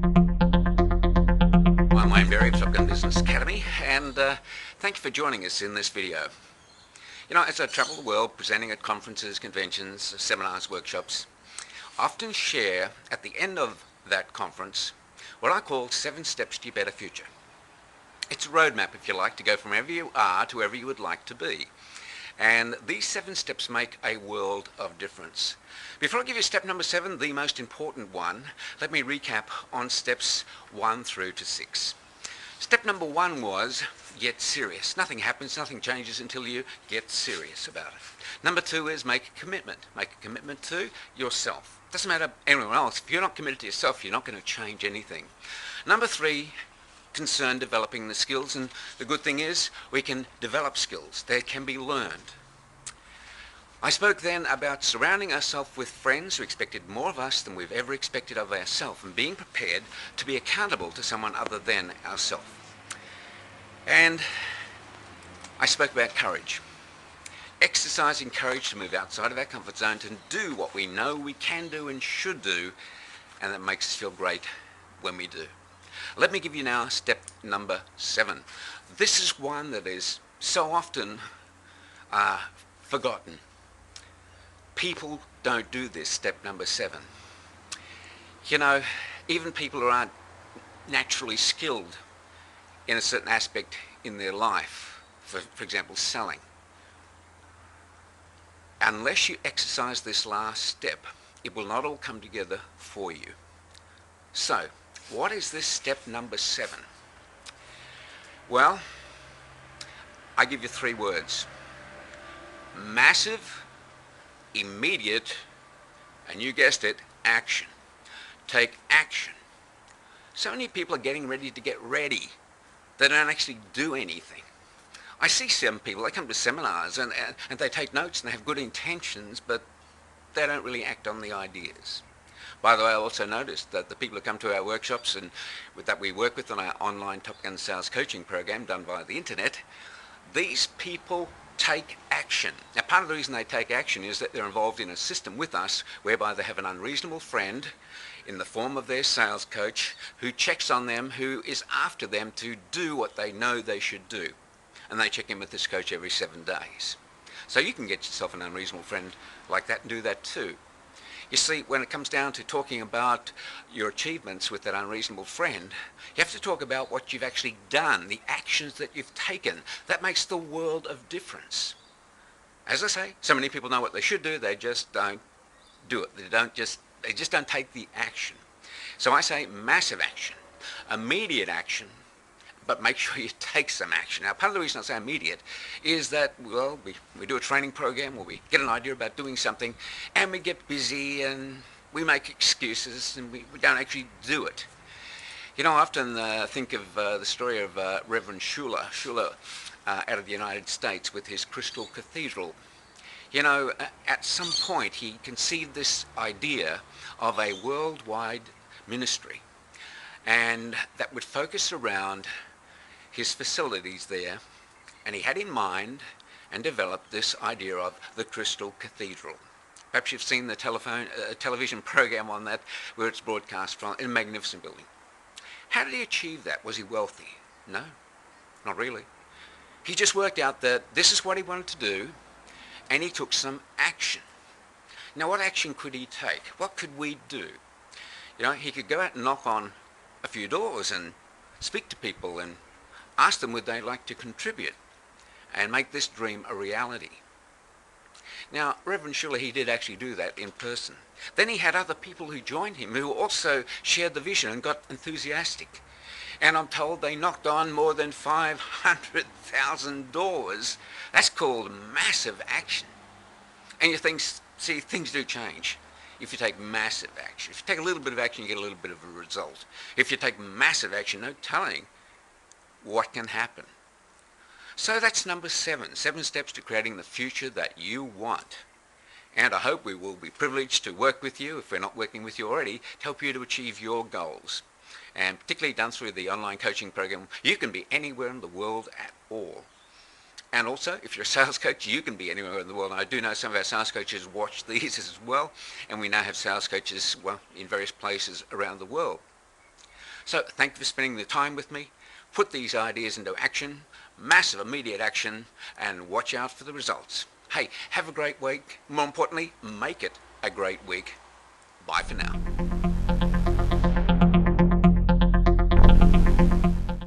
I'm Wayne Berry of Top Gun Business Academy, and thank you for joining us in this video. You know, as I travel the world presenting at conferences, conventions, seminars, workshops, I often share at the end of that conference what I call 7 steps to your better future. It's a roadmap, if you like, to go from wherever you are to wherever you would like to be. And these 7 steps make a world of difference. Before I give you step number 7, the most important one, let me recap on steps 1 through to 6. Step number 1 was get serious. Nothing happens, nothing changes until you get serious about it. Number 2 is make a commitment. Make a commitment to yourself. Doesn't matter anyone else. If you're not committed to yourself, you're not going to change anything. Number 3, concern developing the skills, and the good thing is we can develop skills. They can be learned. I spoke then about surrounding ourselves with friends who expected more of us than we've ever expected of ourselves, and being prepared to be accountable to someone other than ourselves. And I spoke about courage. Exercising courage to move outside of our comfort zone, to do what we know we can do and should do, and that makes us feel great when we do. Let me give you now step number 7. This is one that is so often forgotten. People don't do this, step number 7. You know, even people who aren't naturally skilled in a certain aspect in their life, for example, selling, unless you exercise this last step, it will not all come together for you. So, what is this step number 7? Well, I give you 3 words. Massive, immediate, and you guessed it, action. Take action. So many people are getting ready to get ready. They don't actually do anything. I see some people, they come to seminars and they take notes and they have good intentions, but they don't really act on the ideas. By the way, I also noticed that the people who come to our workshops and that we work with on our online Top Gun sales coaching program done via the internet, these people take action. Now, part of the reason they take action is that they're involved in a system with us whereby they have an unreasonable friend in the form of their sales coach who checks on them, who is after them to do what they know they should do. And they check in with this coach every 7 days. So you can get yourself an unreasonable friend like that and do that too. You see, when it comes down to talking about your achievements with that unreasonable friend, you have to talk about what you've actually done, the actions that you've taken. That makes the world of difference. As I say, so many people know what they should do, they just don't do it. They just don't take the action. So I say massive action, immediate action, but make sure you take some action. Now, part of the reason I say immediate is that, well, we do a training program where we get an idea about doing something and we get busy and we make excuses and we don't actually do it. You know, I often think of the story of Reverend Schuller out of the United States with his Crystal Cathedral. You know, at some point he conceived this idea of a worldwide ministry, and that would focus around his facilities there, and he had in mind and developed this idea of the Crystal Cathedral. Perhaps you've seen the television program on that where it's broadcast from in a magnificent building. How did he achieve that? Was he wealthy? No, not really. He just worked out that this is what he wanted to do, and he took some action. Now, what action could he take? What could we do? You know, he could go out and knock on a few doors and speak to people and ask them would they like to contribute and make this dream a reality. Now, Reverend Schuller, he did actually do that in person. Then he had other people who joined him who also shared the vision and got enthusiastic. And I'm told they knocked on more than 500,000 doors. That's called massive action. And you think, see, things do change if you take massive action. If you take a little bit of action, you get a little bit of a result. If you take massive action, no telling what can happen. So that's number 7 steps to creating the future that you want. And I hope we will be privileged to work with you, if we're not working with you already, to help you to achieve your goals. And particularly done through the online coaching program, you can be anywhere in the world at all. And also, if you're a sales coach, you can be anywhere in the world. And I do know some of our sales coaches watch these as well, and we now have sales coaches, well, in various places around the world. So thank you for spending the time with me. Put these ideas into action, massive immediate action, and watch out for the results. Hey, have a great week. More importantly, make it a great week. Bye for now.